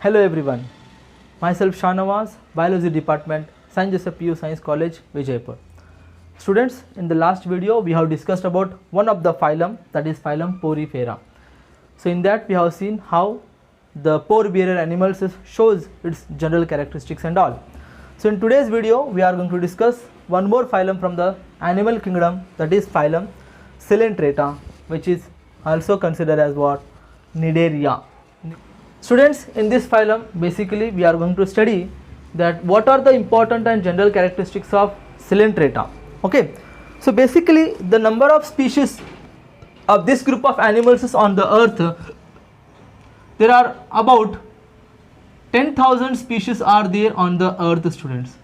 Hello everyone, myself Shahnawaz, Biology Department, St. Joseph PU Science College, Vijaypur. Students, in the last video we have discussed about one of the phylum, that is phylum Porifera. So in that we have seen how the pore bearer animals shows its general characteristics and all. So in today's video we are going to discuss one more phylum from the animal kingdom, that is phylum Coelenterata, which is also considered as what? Cnidaria. Students, in this phylum basically we are going to study that what are the important and general characteristics of Coelenterata. Okay, so basically the number of species of this group of animals on the earth, there are about 10,000 species are there on the earth, students.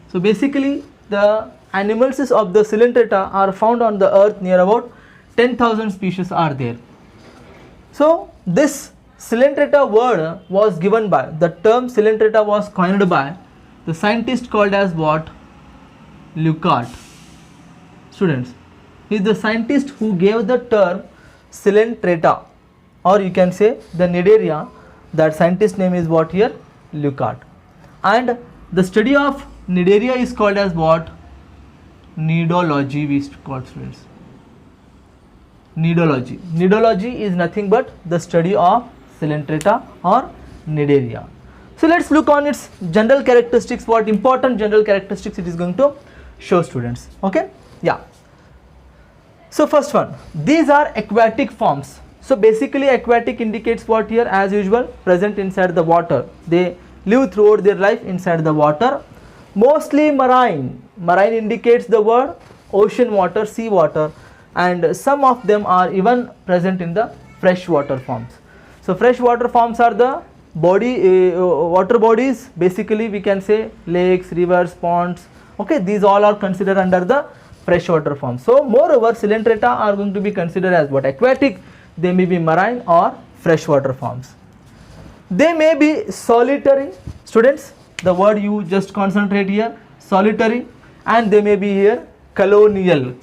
So basically the animals of the Coelenterata are found on the earth, near about 10,000 species are there. So this Coelenterata word was given by, the term Coelenterata was coined by the scientist called as what? Leuckart. Students, he is the scientist who gave the term Coelenterata, or you can say the Cnidaria. That scientist name is what here? Leuckart. And the study of Cnidaria is called as what? Cnidology, we call, students. Cnidology. Cnidology is nothing but the study of Coelenterata or Cnidaria. So let's look on its general characteristics, what important general characteristics it is going to show, students. Okay, yeah. So first one, these are aquatic forms. So basically aquatic indicates what here? As usual, present inside the water. They live throughout their life inside the water. Mostly marine. Marine indicates the word ocean water, sea water, and some of them are even present in the freshwater forms. So freshwater forms are the water bodies, basically we can say lakes, rivers, ponds. Okay, these all are considered under the freshwater forms. So moreover, Coelenterata are going to be considered as what? Aquatic. They may be marine or freshwater forms. They may be solitary, students. The word you just concentrate here, solitary, and they may be here colonial.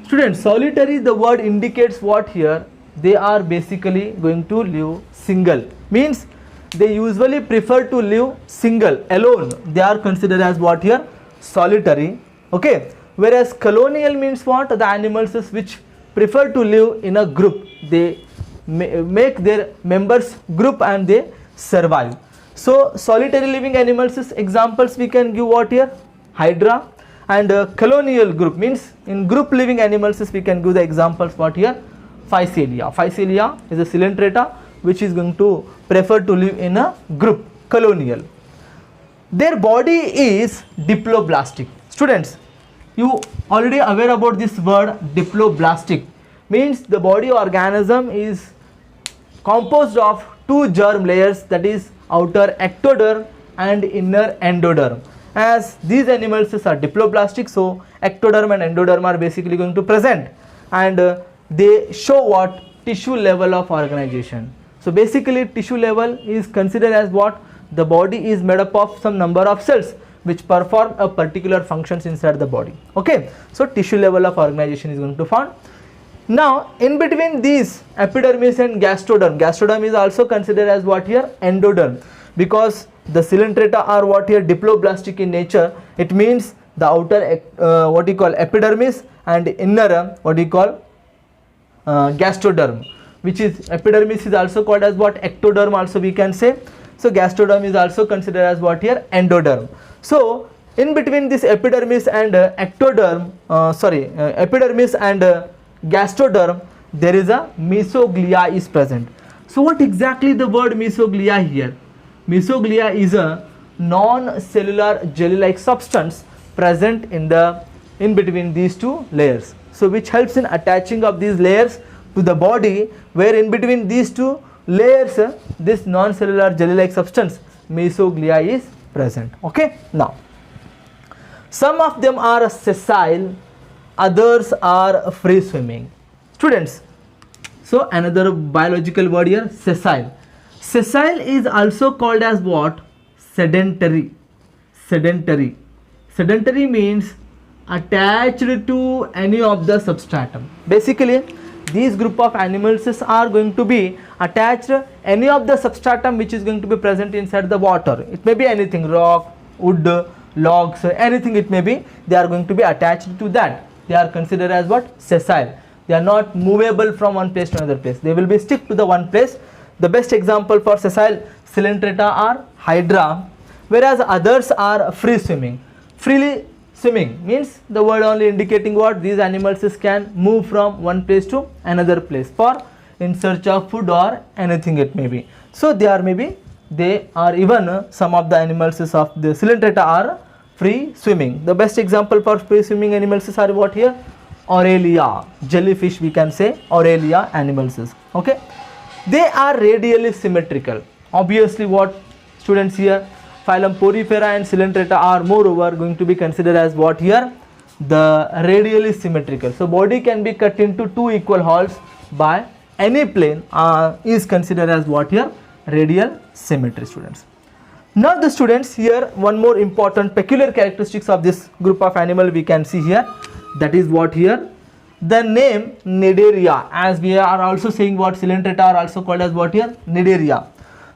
Students, solitary, the word indicates what here? They are basically going to live single. Means they usually prefer to live single, alone. They are considered as what here? Solitary. Okay. Whereas colonial means what? The animals which prefer to live in a group. They make their members group and they survive. So solitary living animals examples we can give what here? Hydra. And colonial group means in group living animals we can give the examples what here? Physalia. Physalia is a Coelenterata which is going to prefer to live in a group, colonial. Their body is diploblastic. Students, you already aware about this word diploblastic. Means the body organism is composed of two germ layers, that is outer ectoderm and inner endoderm. As these animals are diploblastic, so ectoderm and endoderm are basically going to present, and they show what? Tissue level of organization. So basically tissue level is considered as what? The body is made up of some number of cells which perform a particular functions inside the body. Okay, so tissue level of organization is going to found. Now in between these epidermis and gastroderm, gastroderm is also considered as what here? Endoderm, because the Coelenterata are what here? Diploblastic in nature. It means the outer what you call epidermis and inner what you call gastroderm, which is epidermis is also called as what? Ectoderm also we can say. So gastroderm is also considered as what here? Endoderm. So in between this epidermis and epidermis and gastroderm, there is a mesoglia is present. So what exactly the word mesoglia here? Mesoglia is a non-cellular jelly-like substance present in between these two layers. So which helps in attaching of these layers to the body, where in between these two layers this non-cellular jelly-like substance mesoglia is present. Okay, now some of them are sessile, others are free swimming. Students, so another biological word here, sessile. Sessile is also called as what? Sedentary. Sedentary means attached to any of the substratum. Basically these group of animals are going to be attached any of the substratum which is going to be present inside the water. It may be anything, rock, wood, logs, anything it may be, they are going to be attached to that. They are considered as what? Sessile. They are not movable from one place to another place. They will be stick to the one place. The best example for sessile Coelenterata are hydra, whereas others are free swimming. Freely swimming means the word only indicating what? These animals can move from one place to another place for in search of food or anything it may be. So they are even some of the animals of the Coelenterata are free swimming. The best example for free swimming animals are what here? Aurelia, jellyfish we can say, Aurelia animals. Okay, they are radially symmetrical. Obviously what students here, phylum Porifera and Coelenterata are moreover going to be considered as what here? The radially symmetrical. So body can be cut into two equal halves by any plane is considered as what here? Radial symmetry, students. Now the students here, one more important peculiar characteristics of this group of animal we can see here. That is what here? The name Cnidaria, as we are also saying what Coelenterata are also called as what here? Cnidaria.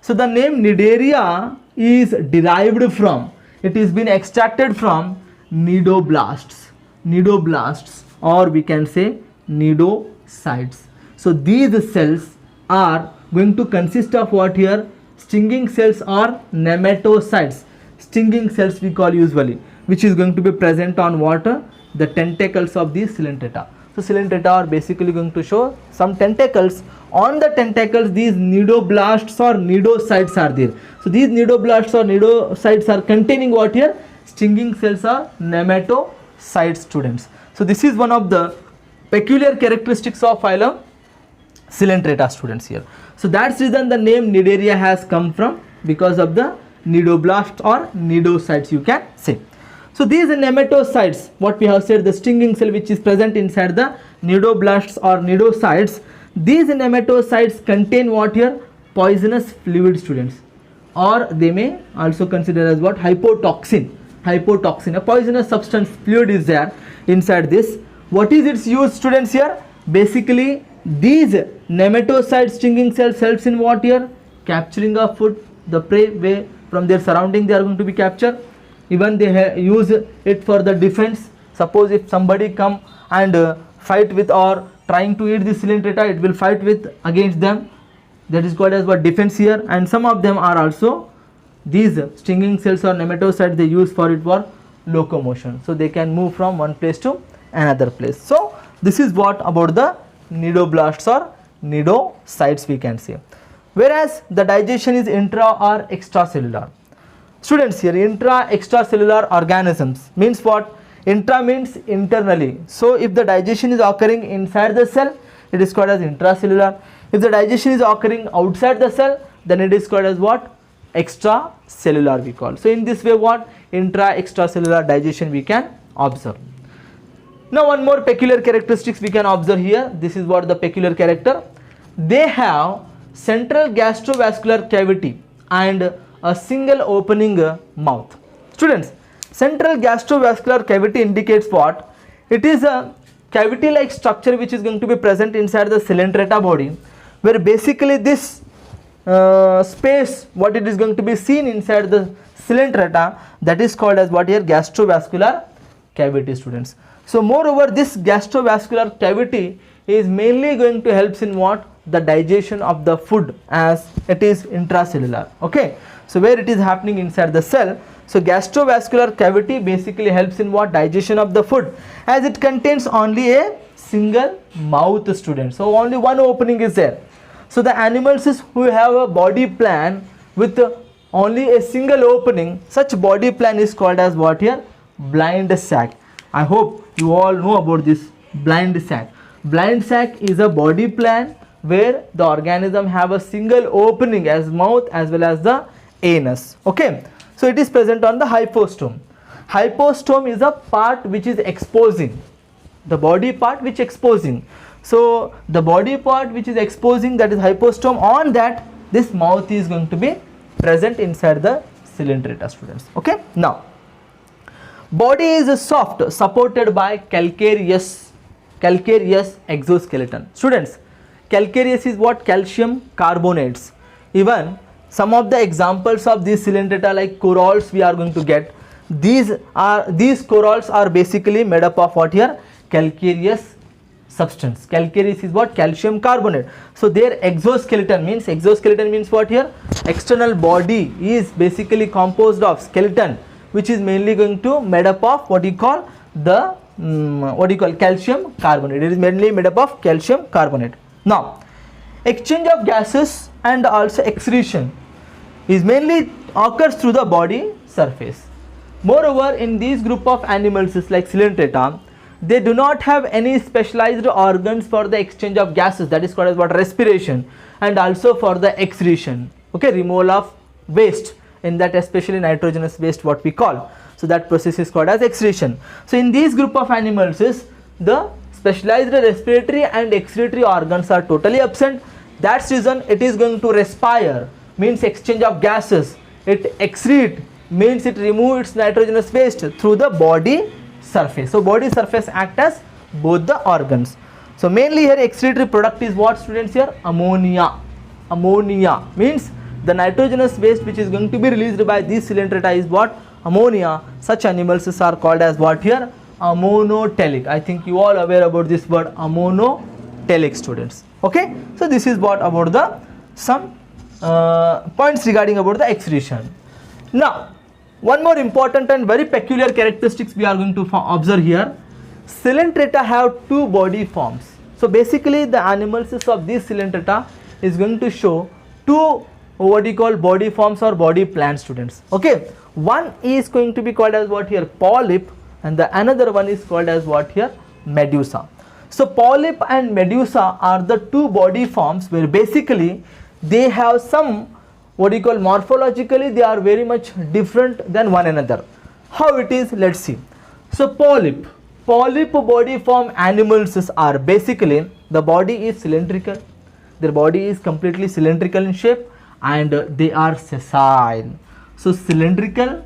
So the name Cnidaria is derived from, it is been extracted from cnidoblasts, or we can say cnidocytes. So these cells are going to consist of what here? Stinging cells or nematocytes. Stinging cells we call usually, which is going to be present on what? The tentacles of these Coelenterata. So Coelenterata are basically going to show some tentacles. On the tentacles these cnidoblasts or cnidocytes are there. So these cnidoblasts or cnidocytes are containing what here? Stinging cells or nematocytes, students. So this is one of the peculiar characteristics of phylum Coelenterata, students here. So that's the reason the name Cnidaria has come from, because of the cnidoblasts or cnidocytes you can say. So these nematocytes, what we have said, the stinging cell which is present inside the cnidoblasts or cnidocytes, these nematocytes contain what here? Poisonous fluid, students, or they may also consider as what? Hypotoxin. A poisonous substance fluid is there inside this. What is its use, students here? Basically these nematocyte stinging cells helps in what here? Capturing of food, the prey where from their surrounding they are going to be captured. Even they use it for the defense. Suppose if somebody come and fight with or trying to eat this Coelenterata, it will fight with against them. That is called as what? Defense here. And some of them are also these stinging cells or nematocytes, they use for it for locomotion. So they can move from one place to another place. So this is what about the cnidoblasts or cnidocytes we can say. Whereas the digestion is intra or extracellular. Students here, intra extracellular organisms means what? Intra means internally. So if the digestion is occurring inside the cell, it is called as intracellular. If the digestion is occurring outside the cell, then it is called as what? Extracellular we call. So in this way what? Intra extracellular digestion we can observe. Now one more peculiar characteristics we can observe here. This is what the peculiar character. They have central gastrovascular cavity and a single opening mouth. Students, central gastrovascular cavity indicates what? It is a cavity like structure which is going to be present inside the Coelenterata body, where basically this space what it is going to be seen inside the Coelenterata, that is called as what here? Gastrovascular cavity, students. So moreover this gastrovascular cavity is mainly going to help in what? The digestion of the food, as it is intracellular. Okay, so where it is happening inside the cell. So gastrovascular cavity basically helps in what? Digestion of the food, as it contains only a single mouth, students. So only one opening is there. So the animals who have a body plan with only a single opening, such body plan is called as what here? Blind sac. I hope you all know about this blind sac. Blind sac is a body plan where the organism have a single opening as mouth as well as the anus. Okay, so it is present on the hypostome. Hypostome is a part which is exposing, the body part which exposing. So the body part which is exposing, that is hypostome, on that this mouth is going to be present inside the Coelenterata, students. Okay, now body is soft, supported by calcareous calcareous exoskeleton. Students, calcareous is what? Calcium carbonates. Even some of the examples of these Coelenterata like corals we are going to get. These corals are basically made up of what here? Calcareous substance. Calcareous is what? Calcium carbonate. So their exoskeleton means what here? External body is basically composed of skeleton, which is mainly going to made up of what you call the calcium carbonate. It is mainly made up of calcium carbonate. Now, exchange of gases and also excretion is mainly occurs through the body surface. Moreover, in these group of animals like Coelenterata, they do not have any specialized organs for the exchange of gases, that is called as what? Respiration, and also for the excretion, okay, removal of waste, in that especially nitrogenous waste what we call. So that process is called as excretion. So in these group of animals the specialized respiratory and excretory organs are totally absent. That's reason it is going to respire, means exchange of gases. It excrete, means it remove its nitrogenous waste through the body surface. So body surface act as both the organs. So mainly here excretory product is what, students? Here ammonia. Ammonia means the nitrogenous waste which is going to be released by these Coelenterata is what? Ammonia. Such animals are called as what here? Ammonotelic. I think you all aware about this word ammonotelic, students. Okay, so this is what about the some points regarding about the excretion. Now, one more important and very peculiar characteristics we are going to observe here. Coelenterata have two body forms. So basically the animals of these Coelenterata is going to show two what you call body forms or body plans, students. Okay, one is going to be called as what here? Polyp, and the another one is called as what here? Medusa. So polyp and medusa are the two body forms where basically they have some what you call morphologically they are very much different than one another. How it is? Let's see. So polyp body form animals are basically the body is cylindrical. Their body is completely cylindrical in shape and they are sessile. So cylindrical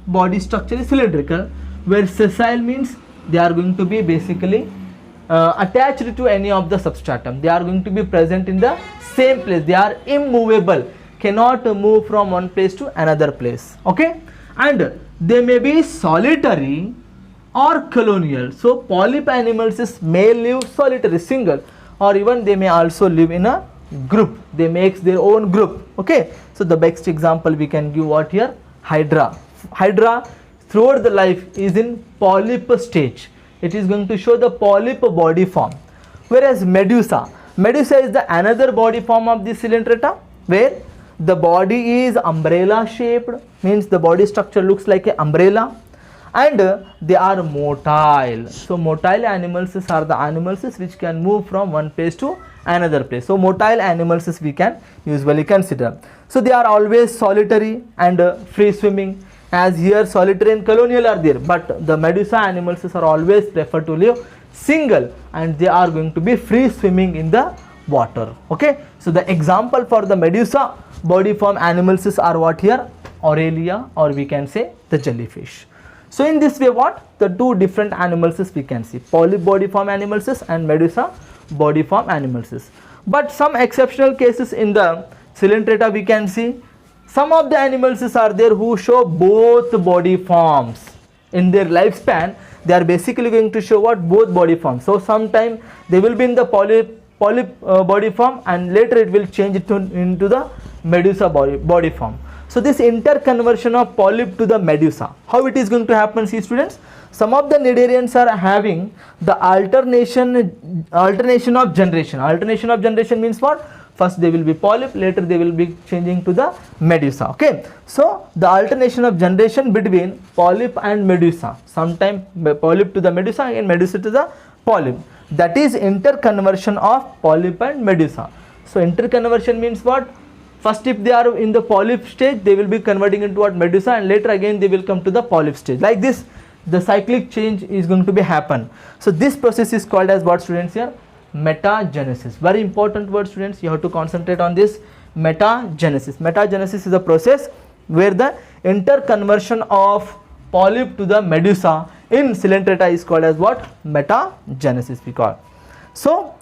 body structure is cylindrical, where sessile means they are going to be basically attached to any of the substratum. They are going to be present in the same place. They are immovable, cannot move from one place to another place. Okay, and they may be solitary or colonial. So polyp animals may live solitary, single, or even they may also live in a group. They make their own group. Okay, so the best example we can give what here? Hydra. Hydra throughout the life is in polyp stage. It is going to show the polyp body form. Whereas Medusa is the another body form of the Coelenterata, where the body is umbrella shaped, means the body structure looks like an umbrella, and they are motile. So motile animals are the animals which can move from one place to another place. So motile animals we can usually consider. So they are always solitary and free swimming, as here solitary and colonial are there, but the Medusa animals are always prefer to live single and they are going to be free swimming in the water. Okay, so the example for the Medusa body form animals are what here? Aurelia, or we can say the jellyfish. So in this way what? The two different animals we can see, polyp body form animals and Medusa body form animals. But some exceptional cases in the Coelenterata we can see. Some of the animals are there who show both body forms. In their lifespan, they are basically going to show what? Both body forms. So sometime they will be in the polyp body form and later it will change into the Medusa body form. So this interconversion of polyp to the Medusa, how it is going to happen, see students? Some of the cnidarians are having the alternation of generation. Alternation of generation means what? First they will be polyp, later they will be changing to the Medusa. Okay, so the alternation of generation between polyp and Medusa, sometime polyp to the Medusa and Medusa to the polyp, that is interconversion of polyp and Medusa. So interconversion means what? First if they are in the polyp stage, they will be converting into what? Medusa, and later again they will come to the polyp stage. Like this the cyclic change is going to be happen. So this process is called as what, students? Here metagenesis. Very important word, students, you have to concentrate on this. Metagenesis. Metagenesis is a process where the interconversion of polyp to the Medusa in Coelenterata is called as what? Metagenesis we call. So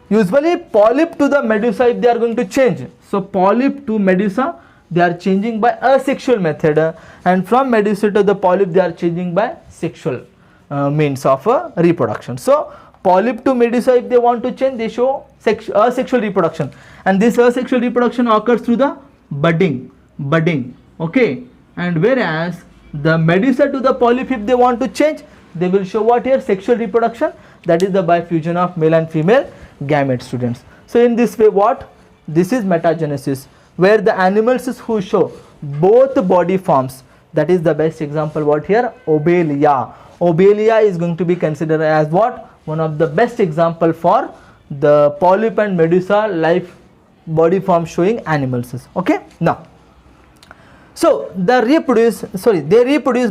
usually polyp to the medusa, if they are going to change, so polyp to medusa they are changing by asexual method, and from medusa to the polyp they are changing by sexual means of reproduction. So polyp to medusa, if they want to change, they show asexual reproduction, and this asexual reproduction occurs through the budding, okay. And whereas the medusa to the polyp, if they want to change, they will show what here? Sexual reproduction, that is the bifusion of male and female gamete, students. So in this way, what? This is metagenesis, where the animals who show both body forms, that is the best example what here? Obelia. Obelia is going to be considered as what? One of the best example for the polyp and medusa life body form showing animals. Okay. Now, so they reproduce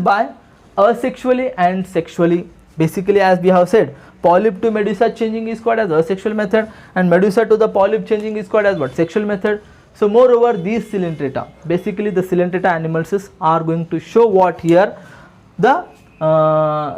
by asexually and sexually. Basically, as we have said, polyp to medusa changing is called as asexual method, and medusa to the polyp changing is called as what? Sexual method. So moreover, these Coelenterata, basically the Coelenterata animals are going to show what here? The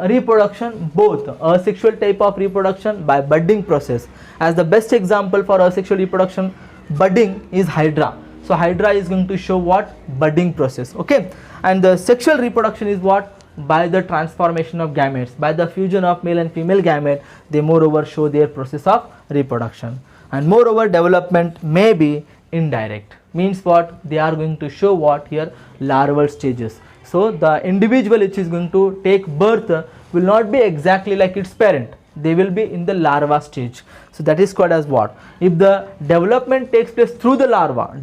reproduction, both asexual type of reproduction by budding process. As the best example for asexual reproduction budding is Hydra. So Hydra is going to show what? Budding process, okay. And the sexual reproduction is what? By the transformation of gametes, by the fusion of male and female gamete, they moreover show their process of reproduction. And moreover, development may be indirect, means what? They are going to show what here? Larval stages. So the individual which is going to take birth will not be exactly like its parent, they will be in the larva stage. So that is called as what? If the development takes place through the larva,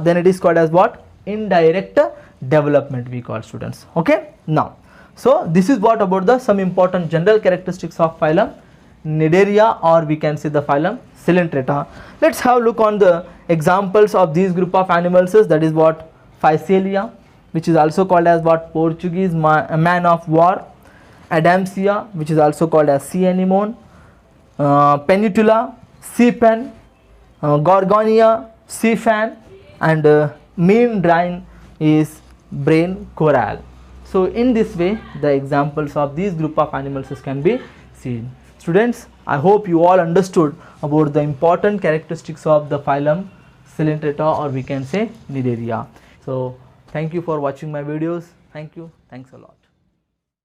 then it is called as what? Indirect development we call, students. Okay. Now, so this is what about the some important general characteristics of phylum Cnidaria, or we can say the phylum Coelenterata. Let's have a look on the examples of these group of animals. That is what? Physalia, which is also called as what? Portuguese man of war. Adamsia, which is also called as sea anemone. Pennatula, sea pen. Gorgonia, sea fan. And meandrine is brain coral. So in this way, the examples of these group of animals can be seen. Students, I hope you all understood about the important characteristics of the phylum Coelenterata, or we can say Cnidaria. So thank you for watching my videos. Thank you. Thanks a lot.